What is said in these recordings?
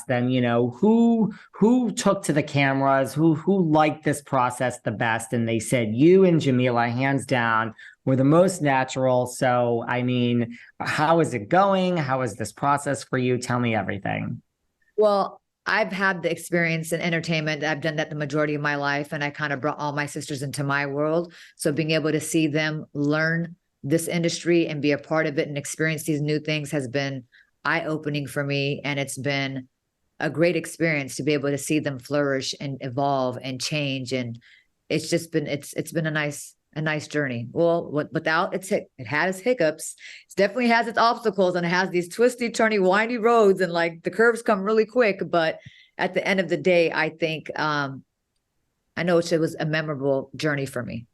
then, who took to the cameras, who liked this process the best? And they said you and Jamila, hands down, were the most natural. So, I mean, how is it going? How is this process for you? Tell me everything. Well, I've had the experience in entertainment. I've done that the majority of my life, and I kind of brought all my sisters into my world. So being able to see them learn this industry and be a part of it and experience these new things has been eye-opening for me. And it's been a great experience to be able to see them flourish and evolve and change. And it's been a nice journey. Well, without it has hiccups. It definitely has its obstacles, and it has these twisty, turny, windy roads, and like the curves come really quick. But at the end of the day, I think I know it was a memorable journey for me.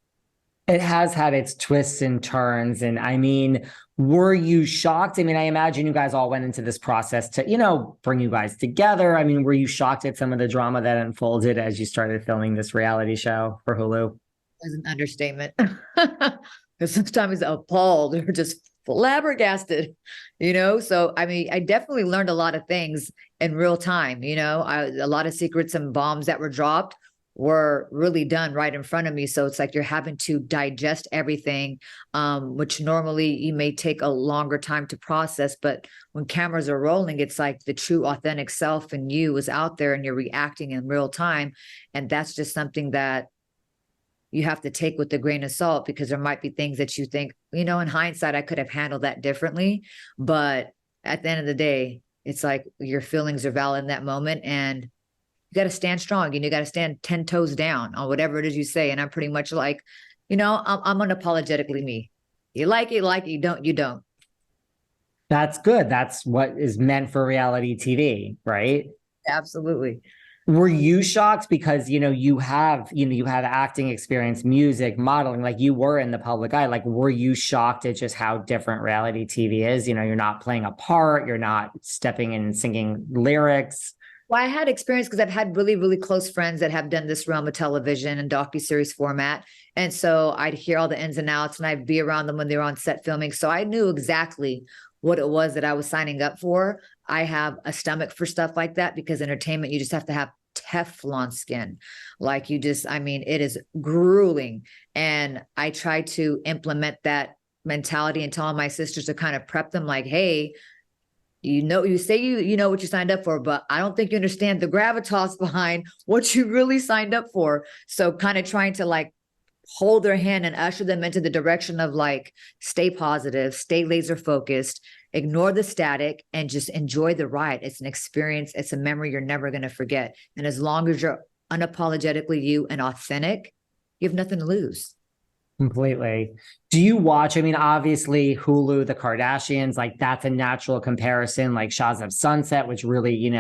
It has had its twists and turns. And I mean, were you shocked? I mean, I imagine you guys all went into this process to, bring you guys together. I mean, were you shocked at some of the drama that unfolded as you started filming this reality show for Hulu? Is an understatement. Because sometimes appalled or just flabbergasted, So, I mean, I definitely learned a lot of things in real time, a lot of secrets and bombs that were dropped were really done right in front of me. So it's like you're having to digest everything, which normally you may take a longer time to process. But when cameras are rolling, it's like the true authentic self and you is out there and you're reacting in real time. And that's just something that you have to take with a grain of salt, because there might be things that you think, in hindsight, I could have handled that differently. But at the end of the day, it's like your feelings are valid in that moment, and you got to stand strong, and you got to stand 10 toes down on whatever it is you say. And I'm pretty much like, I'm unapologetically me. You like it, you don't, you don't. That's good. That's what is meant for reality TV, right? Absolutely. Were you shocked because, you have acting experience, music, modeling, like you were in the public eye. Like, were you shocked at just how different reality TV is? You're not playing a part, you're not stepping in and singing lyrics. Well, I had experience because I've had really, really close friends that have done this realm of television and docuseries format. And so I'd hear all the ins and outs, and I'd be around them when they were on set filming. So I knew exactly what it was that I was signing up for. I have a stomach for stuff like that, because entertainment, you just have to have Teflon skin. Like it is grueling. And I try to implement that mentality and telling my sisters to kind of prep them like, hey, you say you know what you signed up for, but I don't think you understand the gravitas behind what you really signed up for. So kind of trying to like hold their hand and usher them into the direction of like, stay positive, stay laser focused, ignore the static, and just enjoy the ride. It's an experience. It's a memory you're never going to forget. And as long as you're unapologetically you and authentic, you have nothing to lose. Completely. Do you watch? I mean, obviously, Hulu, The Kardashians, like that's a natural comparison, like Shaws of Sunset, which really,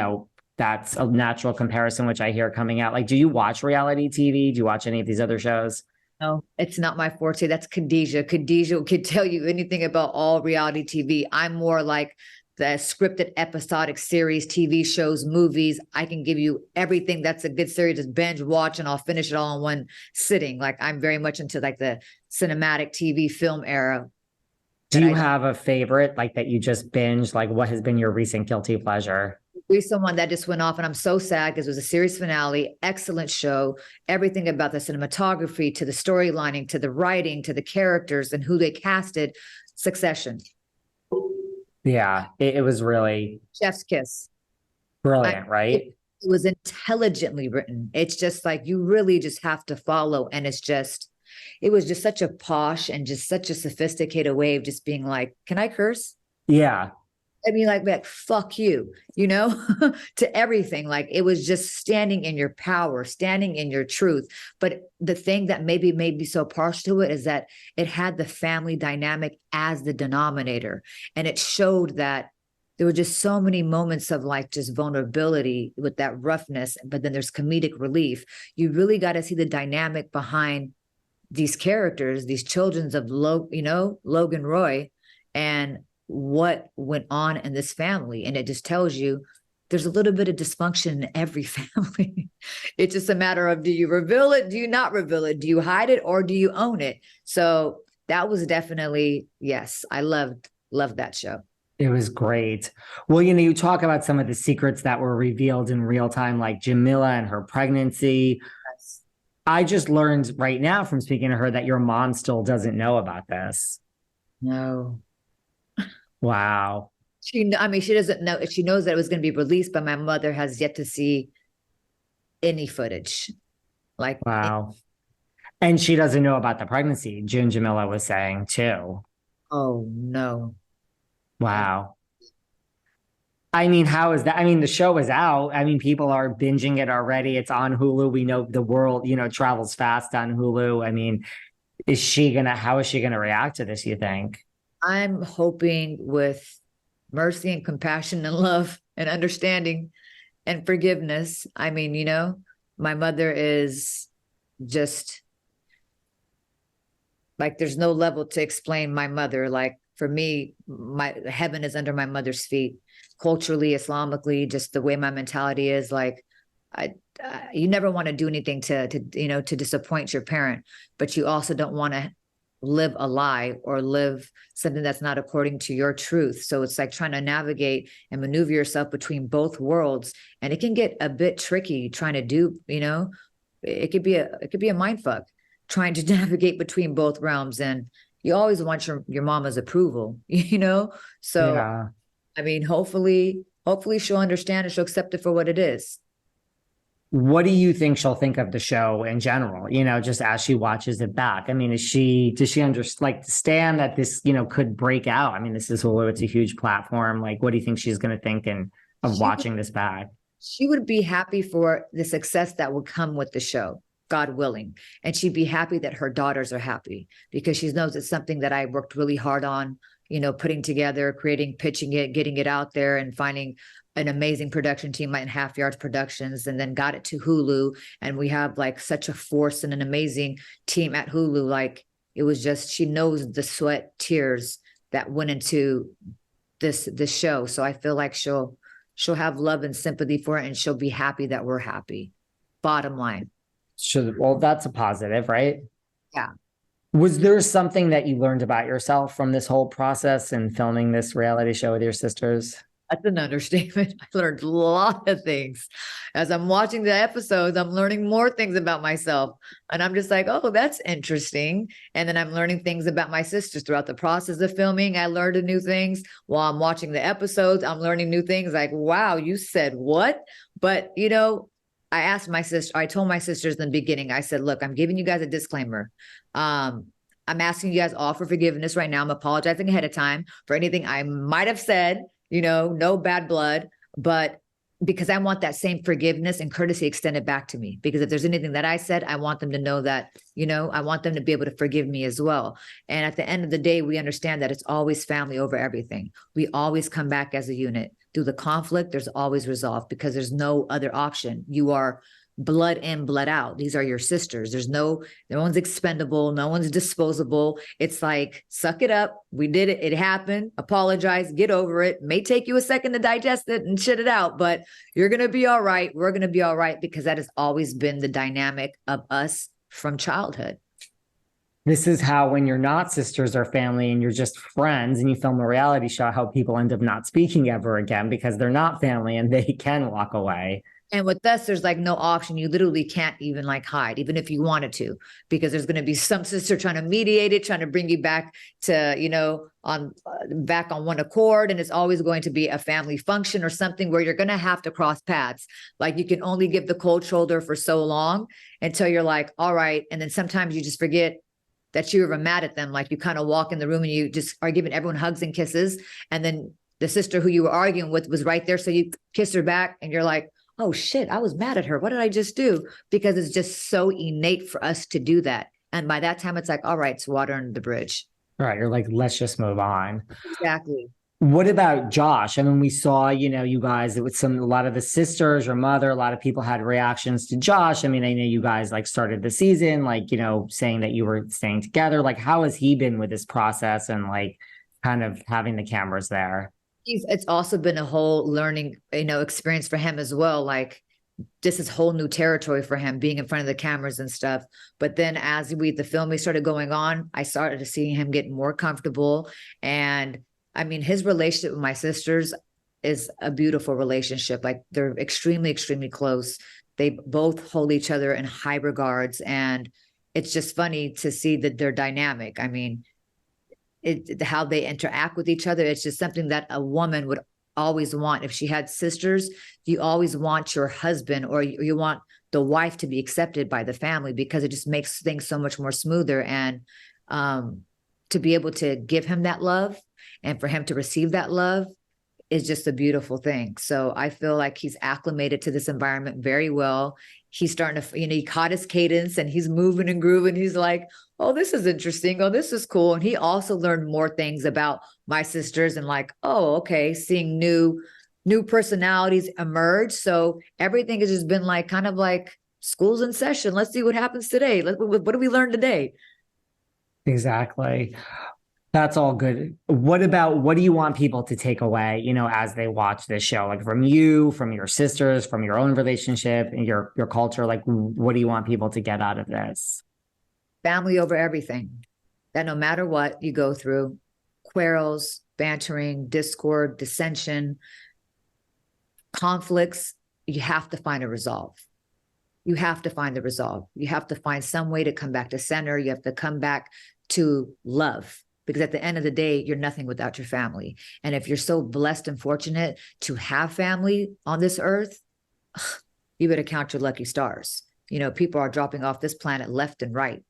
that's a natural comparison, which I hear coming out. Like, do you watch reality TV? Do you watch any of these other shows? No, it's not my forte. That's Khadija. Khadija could tell you anything about all reality TV. I'm more like the scripted episodic series, TV shows, movies. I can give you everything that's a good series, just binge watch, and I'll finish it all in one sitting. Like I'm very much into like the cinematic TV film era. Do you have a favorite, like that you just binge? Like, what has been your recent guilty pleasure? Someone that just went off, and I'm so sad because it was a series finale, excellent show, everything about the cinematography to the storylining to the writing to the characters and who they casted. Succession. Yeah, it was really Chef's kiss. brilliant, right? It was intelligently written. It's just like you really just have to follow. And it was just such a posh and just such a sophisticated way of just being like, can I curse? Yeah. I mean, like, fuck you, to everything. Like it was just standing in your power, standing in your truth. But the thing that maybe made me so partial to it is that it had the family dynamic as the denominator. And it showed that there were just so many moments of like just vulnerability with that roughness, but then there's comedic relief. You really got to see the dynamic behind these characters, these children of Logan Roy, and what went on in this family. And it just tells you there's a little bit of dysfunction in every family. It's just a matter of, do you reveal it? Do you not reveal it? Do you hide it, or do you own it? So that was definitely, yes, I loved that show. It was great. Well, you talk about some of the secrets that were revealed in real time, like Jamila and her pregnancy. Yes. I just learned right now from speaking to her that your mom still doesn't know about this. No. Wow. I mean, she doesn't know. She knows that it was going to be released, but my mother has yet to see any footage. Like, Wow. And she doesn't know about the pregnancy, June Jamila was saying too. oh no. Oh, Wow. I mean, how is that? I mean, the show is out. I mean, people are binging it already. It's on Hulu. We know the world, travels fast on Hulu. I mean, how is she gonna react to this, you think? I'm hoping with mercy and compassion and love and understanding and forgiveness. I mean, my mother is just like, there's no level to explain my mother. Like, for me, my heaven is under my mother's feet. Culturally, Islamically, just the way my mentality is, like, you never want to do anything to disappoint your parent, but you also don't want to live a lie or live something that's not according to your truth. So it's like trying to navigate and maneuver yourself between both worlds, and it can get a bit tricky trying to do. It could be a mind fuck trying to navigate between both realms, and you always want your mama's approval. So Yeah. I mean, hopefully she'll understand and she'll accept it for what it is. What do you think she'll think of the show in general? Just as she watches it back. I mean, does she understand that this, could break out? I mean, this is Hulu, it's a huge platform. Like, what do you think she's going to think of She watching this back? she would be happy for the success that would come with the show, God willing. And she'd be happy that her daughters are happy, because she knows it's something that I worked really hard on, putting together, creating, pitching it, getting it out there, and finding an amazing production team like Half Yards Productions, and then got it to Hulu. And we have like such a force and an amazing team at Hulu. Like, it was just, she knows the sweat, tears that went into this show. So I feel like she'll have love and sympathy for it, and she'll be happy that we're happy. Bottom line. Well, that's a positive, right? Yeah. Was there something that you learned about yourself from this whole process and filming this reality show with your sisters? That's an understatement. I learned a lot of things. As I'm watching the episodes, I'm learning more things about myself. And I'm just like, oh, that's interesting. And then I'm learning things about my sisters throughout the process of filming. I learned new things while I'm watching the episodes. I'm learning new things like, wow, you said what? But, I told my sisters in the beginning, I said, look, I'm giving you guys a disclaimer. I'm asking you guys all for forgiveness right now. I'm apologizing ahead of time for anything I might have said, no bad blood, but because I want that same forgiveness and courtesy extended back to me. Because if there's anything that I said, I want them to know that, I want them to be able to forgive me as well. And at the end of the day, we understand that it's always family over everything. We always come back as a unit. Through the conflict, there's always resolve, because there's no other option. You are blood in, blood out. These are your sisters. No one's expendable. No one's disposable. It's like, suck it up. We did it. It happened. Apologize. Get over it. May take you a second to digest it and shit it out, but you're going to be all right. We're going to be all right, because that has always been the dynamic of us from childhood. This is how, when you're not sisters or family and you're just friends and you film a reality show, how people end up not speaking ever again because they're not family and they can walk away. And with us, there's like no option. You literally can't even like hide, even if you wanted to, because there's going to be some sister trying to mediate it, trying to bring you back to, back on one accord. And it's always going to be a family function or something where you're going to have to cross paths. Like, you can only give the cold shoulder for so long until you're like, all right. And then sometimes you just forget that you were mad at them. Like, you kind of walk in the room and you just are giving everyone hugs and kisses. And then the sister who you were arguing with was right there. So you kiss her back and you're like, oh shit, I was mad at her. What did I just do? Because it's just so innate for us to do that. And by that time, it's like, all right, it's water under the bridge. All right. You're like, let's just move on. Exactly. What about Josh? I mean, we saw, you guys with a lot of the sisters, your mother, a lot of people had reactions to Josh. I mean, I know you guys like started the season, like, saying that you were staying together. Like, how has he been with this process and like kind of having the cameras there? It's also been a whole learning, experience for him as well. Like, this is whole new territory for him, being in front of the cameras and stuff. But then as the filming started going on, I started to see him get more comfortable, and I mean, his relationship with my sisters is a beautiful relationship. Like they're extremely, extremely close. They both hold each other in high regards. And it's just funny to see that their dynamic. I mean, how they interact with each other. It's just something that a woman would always want. If she had sisters, you always want your husband or you want the wife to be accepted by the family because it just makes things so much more smoother. And to be able to give him that love and for him to receive that love is just a beautiful thing. So I feel like he's acclimated to this environment very well. He's starting to, he caught his cadence and he's moving and grooving. He's like, oh, this is interesting. Oh, this is cool. And he also learned more things about my sisters and like, oh, okay, seeing new personalities emerge. So everything has just been like, kind of like school's in session. Let's see what happens today. What do we learn today? Exactly. That's all good. What do you want people to take away, as they watch this show? Like from you, from your sisters, from your own relationship and your culture, like what do you want people to get out of this? Family over everything. That no matter what you go through, quarrels, bantering, discord, dissension, conflicts, you have to find a resolve. You have to find the resolve. You have to find some way to come back to center. You have to come back to love. Because at the end of the day, you're nothing without your family. And if you're so blessed and fortunate to have family on this earth, you better count your lucky stars. People are dropping off this planet left and right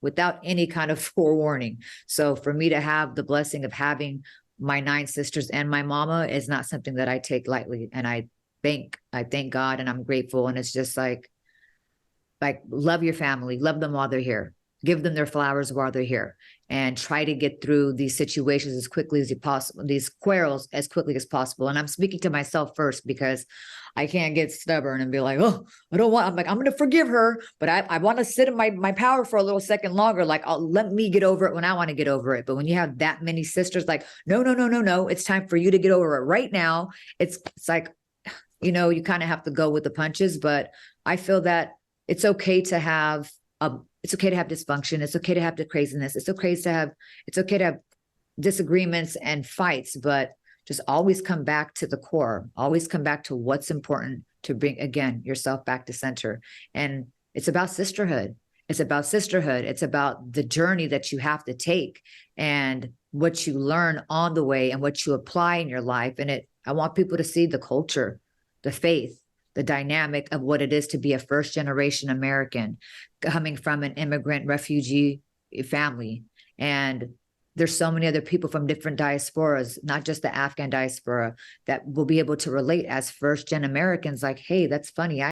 without any kind of forewarning. So for me to have the blessing of having my 9 sisters and my mama is not something that I take lightly. And I thank God and I'm grateful. And it's just like love your family, love them while they're here. Give them their flowers while they're here and try to get through these situations as quickly as possible, these quarrels as quickly as possible. And I'm speaking to myself first because I can't get stubborn and be like, oh, I'm going to forgive her, but I want to sit in my power for a little second longer. Like, let me get over it when I want to get over it. But when you have that many sisters, like, no, it's time for you to get over it right now. It's like, you kind of have to go with the punches, but I feel that it's okay to have dysfunction. It's okay to have the craziness. It's okay to have disagreements and fights, but just always come back to the core, always come back to what's important to bring, again, yourself back to center. And it's about sisterhood. It's about the journey that you have to take and what you learn on the way and what you apply in your life. And I want people to see the culture, the faith, the dynamic of what it is to be a first generation American coming from an immigrant refugee family. And there's so many other people from different diasporas, not just the Afghan diaspora, that will be able to relate as first gen Americans. Like, hey, that's funny.